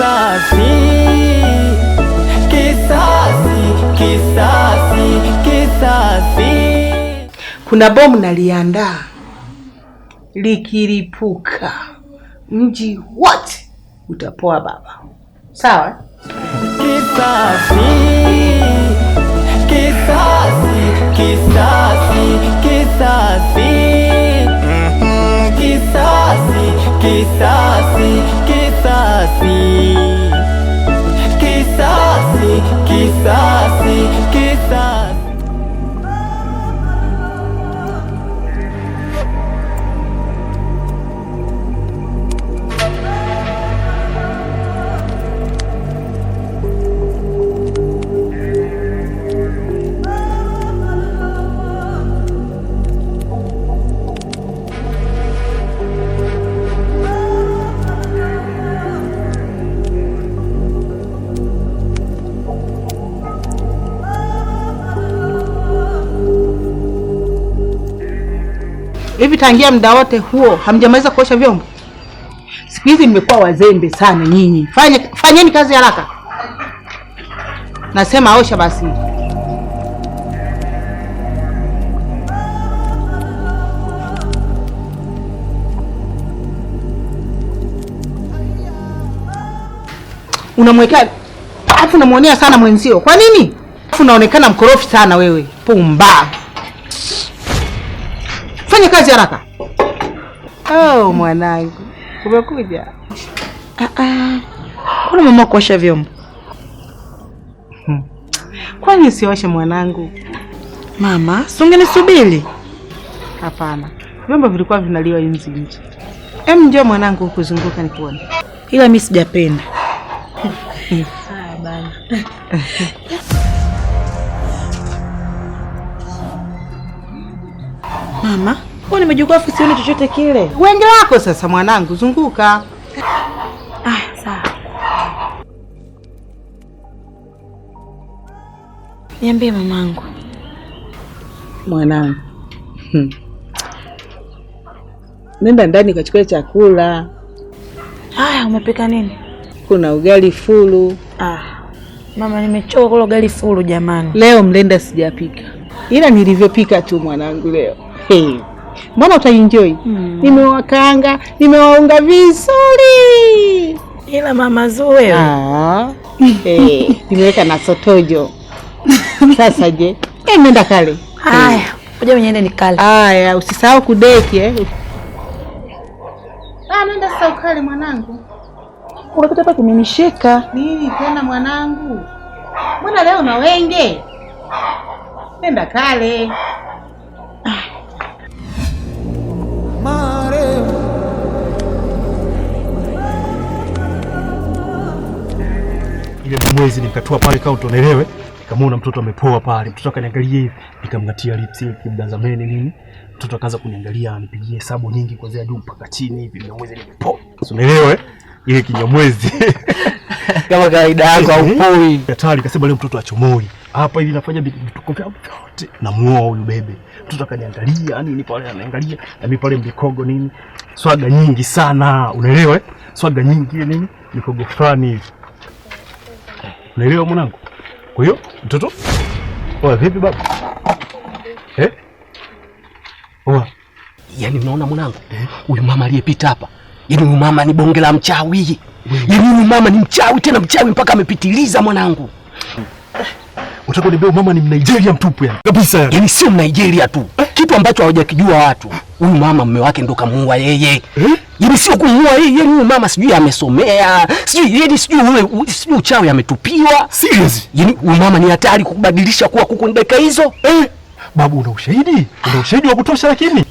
Kisasi, kisasi, kisasi, kisasi. Kuna bomu naliandaa, likilipuka mji wote utapoa baba. Sawa? Kisasi, kisasi, kisasi, kisasi. Kisasi, kisasi, kisasi. Kisasi, kisasi, kisasi. Hivi tangia muda wote huo hamjamaliza kuosha vyombo? Siku hizi nimekuwa wazembe sana nyinyi. Fanyeni kazi haraka. Nasema osha basi. Unamwekea afu unamuonea sana mwenzio. Kwa nini? Afu unaonekana mkorofi sana wewe. Pumba. Fanya kazi haraka. Oh mwanangu, umekuja? Kuna mama kuosha vyombo. Kwani usioshe mwanangu? Mama, si ungenisubiri? Hapana. Vyombo vilikuwa vinaliwa nje. Njoo mwanangu kuzunguka nikuone. Ila mimi sijapenda. Haya bana. Mama, wewe nimejokofu sioni chochote kile. Wenge wako sasa mwanangu, zunguka. Sawa. Niambie mamangu. Mwanangu. Nenda ndani kachukue chakula. Haya, umepika nini? Kuna ugali fulu. Mama, nimechoka kula ugali fulu jamani. Leo mlenda sijapika. Ila nilivyopika tu mwanangu leo. Mbona utaenjoy? Nimewakaanga, nimewaunga vizuri. Ila mama Zuwe. Nimeweka na sotojo. Sasa je? Nenda kale. Haya, ngoja niende nikale. Haya, usisahau kudeki nenda sasa ukale mwanangu. Unapita hapa kumenishika. Nini tena mwanangu? Mbona leo na wenge? Nenda kale. Ile mwezi nikatua pale kama utonelewe, nikamwona mtoto amepoa pale. Mtoto akaniangalia hivi, nikamngatia lips ile kibdazameni nini. Mtoto akaanza kuniangalia, anipigie hesabu nyingi kuanzia juu mpaka chini hivi. Ile mwezi nimepoa. Unaelewa ile kinyamwezi. Kama kawaida yako haupoi. Hatari kasema leo mtoto achomoi. Hapa hivi nafanya vituko vyote. Namuoa huyu bebe. Mtoto akaniangalia, yani ni pale anaangalia, na mimi pale mbikogo nini. Swaga nyingi sana. Unaelewa Swaga nyingi ile nini? Mikogo fulani hivi. Unaelewa mwanangu? Kwa hiyo mtoto vipi baba? Yaani unaona mwanangu? Huyu mama aliyepita hapa. Yaani huyu mama ni bonge la mchawi. Yaani huyu mama ni mchawi tena mchawi mpaka amepitiliza mwanangu. Unataka niambie mama ni Mnigeria mtupu yani? Kabisa. Yaani sio Mnigeria tu. Kitu ambacho hawajakijua watu. Huyu mama mume wake ndo kamuua yeye. Yaani sio kumuua yeye, yaani huyu mama sijui amesomea, sijui uchawi ametupiwa. Serious? Yaani huyu mama ni hatari kukubadilisha kuwa kuku ndeka hizo. Babu una ushahidi? Una ushahidi wa kutosha lakini?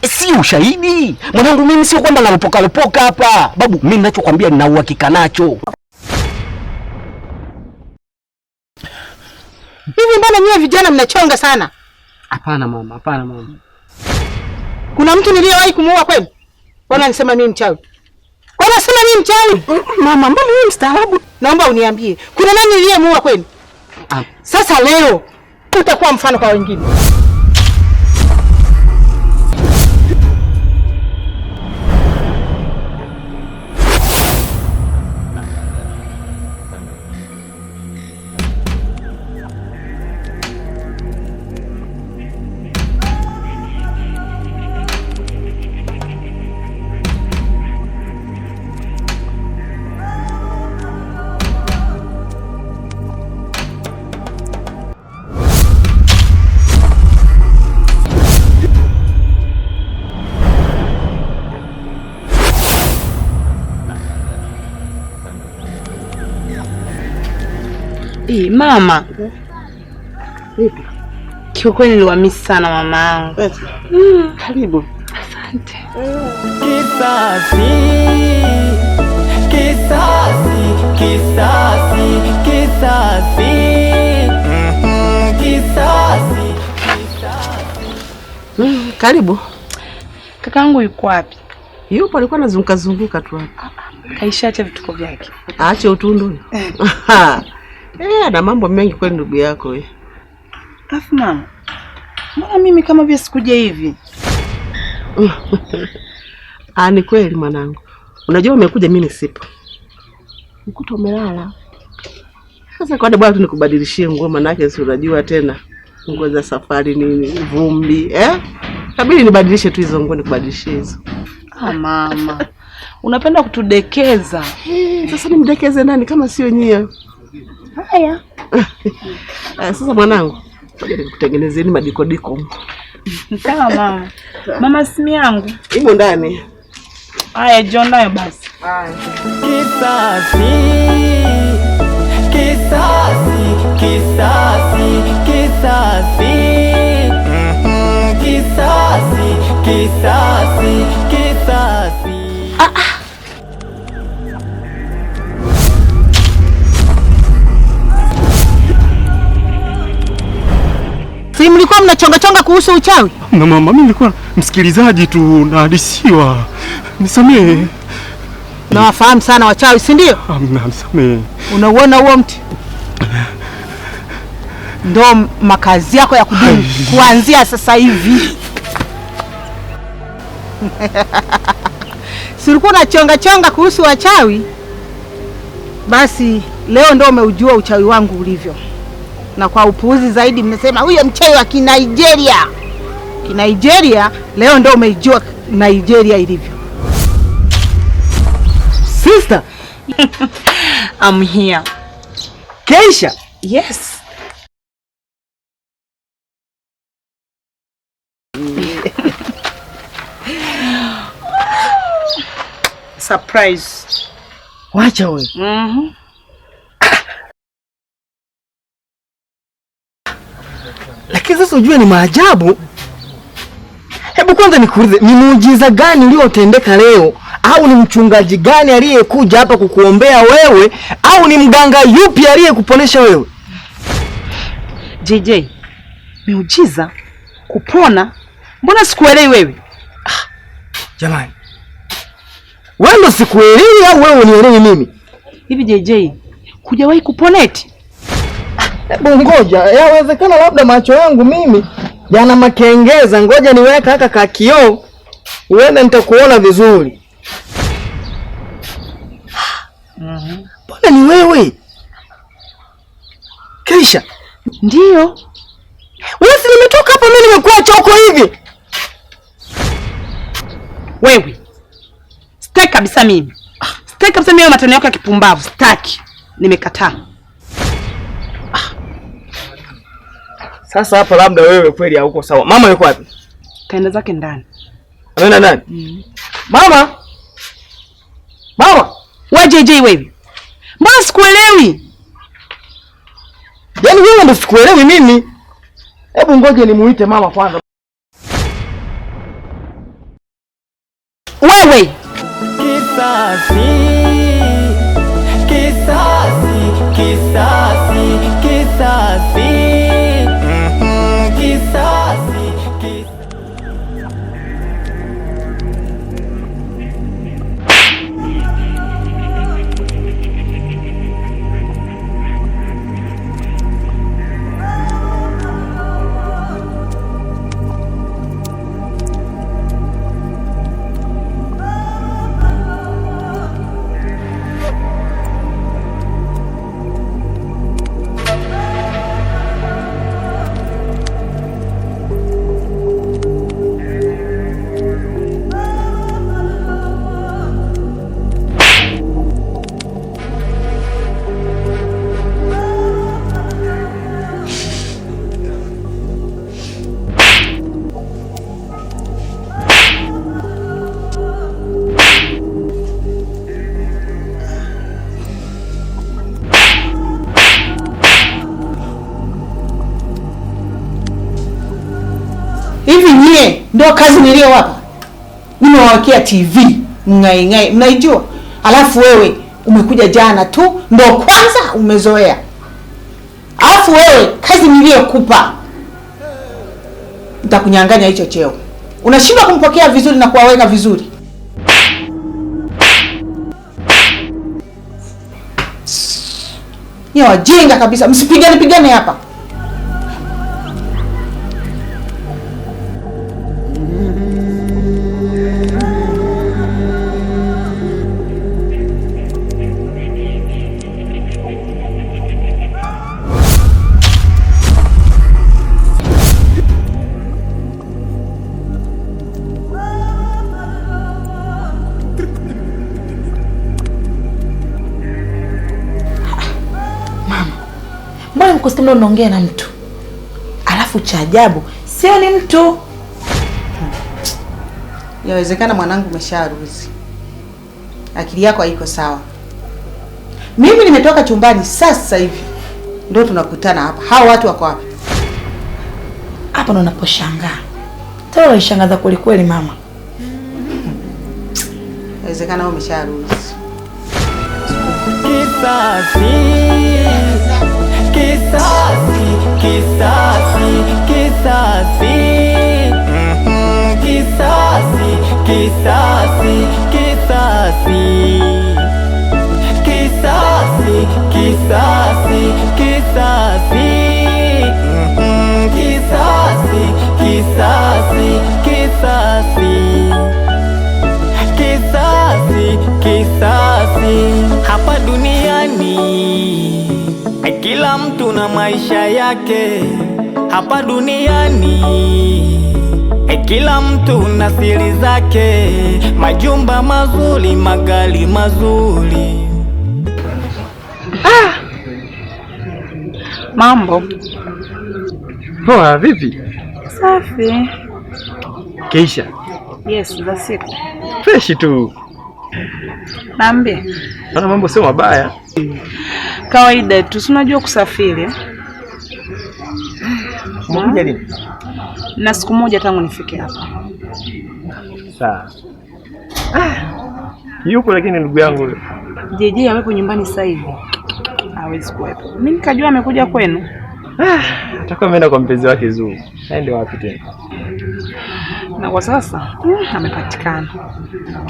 Si ushahidi. Mwanangu mimi sio kwamba nalopoka hapa. Babu mimi ninachokwambia nina uhakika nacho. Hivi mbona nyie vijana mnachonga sana? Hapana mama. Kuna mtu niliyewahi kumuua kweli? Mbona nisema mimi mchawi? Mbona nasema mimi mchawi? Mama, mbona wewe mstaarabu? Naomba uniambie. Kuna nani niliyemuua kweli? Sasa leo utakuwa mfano kwa wengine. Mama. Vipi? Kiukweli niliwamisi sana mama yangu. Karibu. Asante. Kisasi, kisasi, kisasi, kisasi, kisasi, kisasi. Karibu. Kakaangu yuko wapi? Yupo, alikuwa anazunguka tu hapa. Kaishaacha vituko vyake. Aache utundu. Ana mambo mengi kweli ndugu yako wewe. Alafu mama, mbona mimi kama vile sikuja hivi? Ni kweli mwanangu. Unajua umekuja mimi sipo. Ukuta umelala. Sasa kwa bwana tu nikubadilishie nguo, manake si unajua tena nguo za safari nini, vumbi, Kabidi nibadilishe tu hizo nguo, nikubadilishie hizo. Mama, unapenda kutudekeza. Sasa nimdekeze nani kama sio nyie? Haya. Sasa mwanangu, ngoja nikutengenezeni madikodiko. Sawa mama. Mama, simu yangu imo ndani. Haya, John nayo basi. Kisasi, kisasi, kisasi, kisasi, kisasi, kisasi, kisasi. Si mlikuwa mnachonga kuhusu uchawi? Mama, mimi nilikuwa msikilizaji tu na hadisiwa. Nisamehe. Nawafahamu sana wachawi, si ndio? Nisamehe. Unauona huo mti? Ndo makazi yako ya kudumu kuanzia sasa hivi. Si ulikuwa unachonga kuhusu wachawi? Basi leo ndo umeujua uchawi wangu ulivyo. Na kwa upuuzi zaidi mnasema huyo mchawi wa Kinigeria. Kinigeria, leo ndo umeijua Nigeria ilivyo. Sister, I'm here. Keisha? Yes. Surprise. Wacha wewe. Lakini sasa ujue ni maajabu. Hebu kwanza nikuulize, ni muujiza gani uliotendeka leo? Au ni mchungaji gani aliyekuja hapa kukuombea wewe? Au ni mganga yupi aliyekuponesha wewe? JJ, miujiza kupona? Mbona sikuelewi wewe? Jamani, wewe ndo sikuelewi au wewe unielewi mimi? Hivi JJ, hujawahi kupona eti? Hebu ngoja, yawezekana labda macho yangu mimi yana makengeza. Ngoja niweka haka ka kioo, uende nitakuona vizuri. Mbona ni wewe? Keisha? Ndio. Wewe si nimetoka hapa mimi nimekuacha huko hivi. Wewe. Sitaki kabisa mimi. Sitaki kabisa mimi matano yako ya kipumbavu. Sitaki. Nimekataa. Sasa hapa labda wewe kweli hauko sawa. Mama yuko wapi? Kaenda zake ndani. Ameenda ndani? Mama! Mama! Wewe JJ wewe. Mbona sikuelewi? Yaani wewe ndio sikuelewi mimi. Hebu ngoje nimuite mama kwanza. Wewe. Kisasi, kisasi, kisasi, kisasi, kisasi, kisasi. nyie ndio kazi niliyowapa. Nimewawekea TV ngai mnaijua. Alafu wewe umekuja jana tu ndio kwanza umezoea. Alafu wewe kazi niliyokupa nitakunyang'anya hicho cheo. Unashindwa kumpokea vizuri na kuwaweka vizuri. Ni wajinga kabisa, msipigane hapa. Mbona unaongea na mtu? Alafu cha ajabu, sio ni mtu. Yawezekana mwanangu umesharuzi. Akili yako haiko sawa. Mimi nimetoka chumbani sasa hivi. Ndio tunakutana hapa. Hao watu wako wapi? Hapa ndo unaposhangaa. Tena unaishangaza kweli kweli mama. Yawezekana umesharuzi. Kisasi, kisasi, kisasi, kisasi, kisasi, kisasi, kisasi, kisasi, kisasi, kisasi, kisasi, kisasi, kisasi, kisasi, kisasi. Hapa duniani kila mtu na maisha yake. Hapa duniani kila mtu na siri zake. Majumba mazuri, magari mazuri. Mambo Poa, vipi? safi. Keisha. Yes, za siku. Fresh tu. Naambie. Naona mambo sio mabaya. Kawaida tu, unajua kusafiri. Umekuja lini? Na siku moja tangu nifike hapa. Sawa. Yupo lakini ndugu yangu. JJ amepo nyumbani sasa hivi. Hawezi kuwepo. Mimi nikajua amekuja kwenu. Atakuwa ameenda kwa mpenzi wake Zuu. Aende wapi tena? Na kwa sasa amepatikana.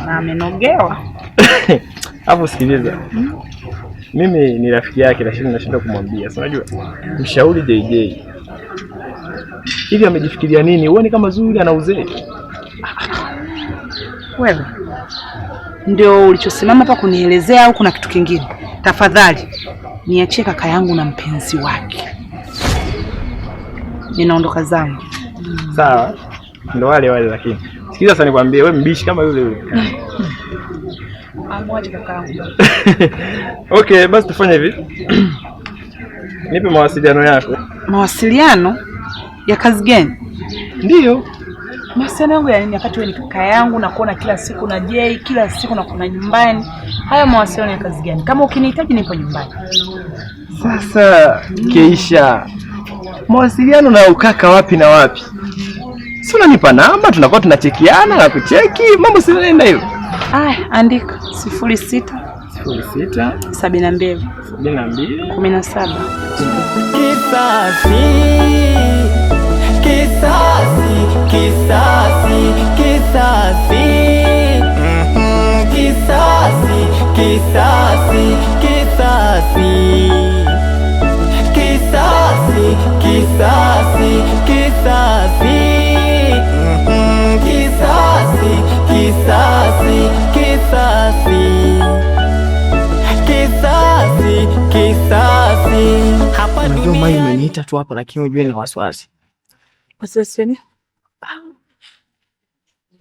Na amenogewa. Hapo sikiliza. Mimi ni rafiki yake lakini nashinda kumwambia. Si unajua? Mshauri JJ. Hivi amejifikiria nini? Uone kama Zuri ana uzee. Wewe ndio ulichosimama hapa kunielezea au kuna kitu kingine? Tafadhali niachie kaka yangu na mpenzi wake. Ninaondoka zangu. Sawa. Ndio wale lakini. Sikiliza sasa nikwambie wewe mbishi kama yule. Amwache kaka yangu. Okay, basi tufanye hivi. Nipe mawasiliano yako. Mawasiliano ya kazi gani? Ndio. Mawasiliano yangu ya nini wakati wewe ni kaka yangu na kuona kila siku na Jay, kila siku na kuna nyumbani? Haya mawasiliano ya kazi gani? Kama ukinihitaji nipo nyumbani. Sasa Keisha, mawasiliano na ukaka wapi na wapi? Si unanipa namba tunakuwa tunachekiana na kucheki mambo si yanaenda hivyo. Andika 06 06 72 Kisasi,17. kisasi, kisasi, kisasi, kisasi, kisasi, kisasi, kisasi, kisasi, kisasi, kisasi, kisasi, kisasi, kisasi, kisasi. Hapa unajua mimi umeniita tu hapa lakini unajua ni wasiwasi. Wasiwasi ni?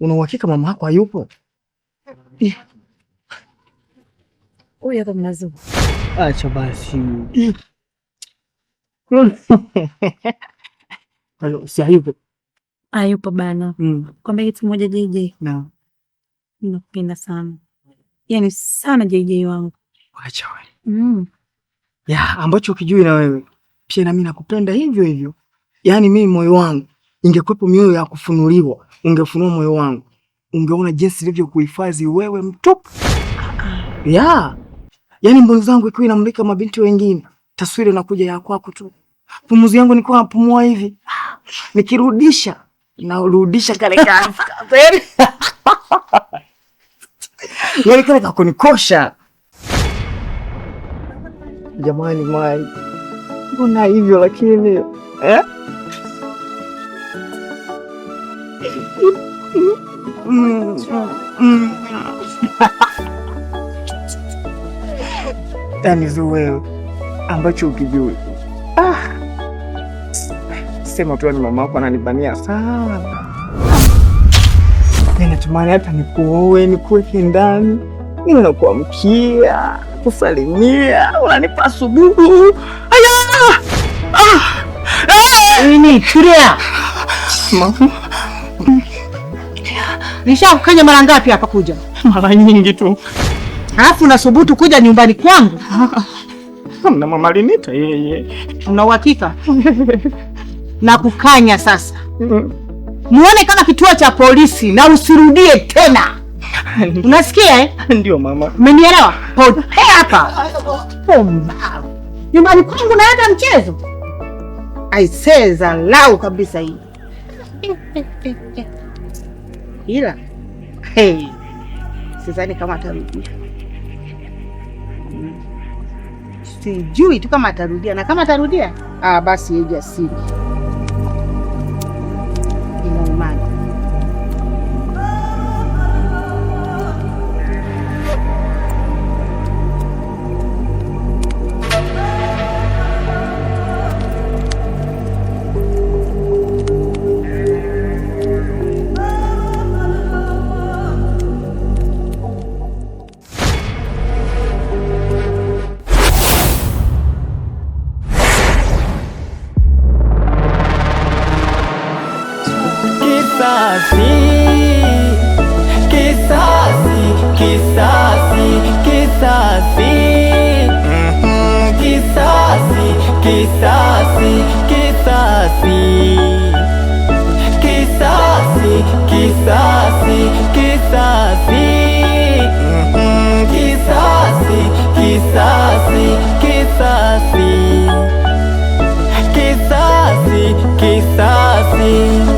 Una uhakika mama yako hayupo? Huyu hapa mnazo. Acha basi. Halo, si hayupo? Hayupo bana. Kwambia kitu moja JJ. Na. Ninakupenda sana. Yaani sana JJ wangu. Acha wewe. Ya, ambacho ukijui na wewe. Pia na mimi nakupenda hivyo hivyo. Yaani mimi moyo wangu ingekuwepo mioyo ya kufunuliwa, ungefunua moyo wangu, ungeona jinsi nilivyokuhifadhi wewe mtupu. Yaani mboni zangu ikiwa inamulika mabinti wengine, taswira inakuja ya kwako tu. Pumuzi yangu nilikuwa napumua hivi, nikirudisha kale kazi. Yaani kale kakunikosha. Jamani Mai, mbona hivyo lakini Yaani wewe ambacho ukijui. Sema tu ni mama yako ananibania sana. Natamani hata nikuoe, nikuweke ndani, niwe nakuamkia, kusalimia, unanipa subuhu. Nini? Tulia. Mama. Nishakukanya mara ngapi hapa kuja? Mara nyingi tu. Alafu unasubutu kuja nyumbani kwangu? Na mama alinita yeye. Una uhakika? Na kukanya sasa. Muone kama kituo cha polisi na usirudie tena. Unasikia eh? Ndio mama. Umenielewa? Potea hapa. Nyumbani kwangu naenda mchezo. Aiseza lau kabisa hii. Ila sidhani kama atarudia. Sijui tu kama atarudia, na kama atarudia basi yeye jasiri. Ina imani.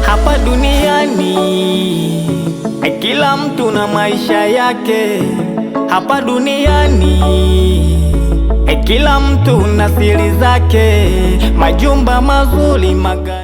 Hapa duniani kila mtu na maisha yake. Hapa duniani kila mtu na siri zake, majumba mazuri, magari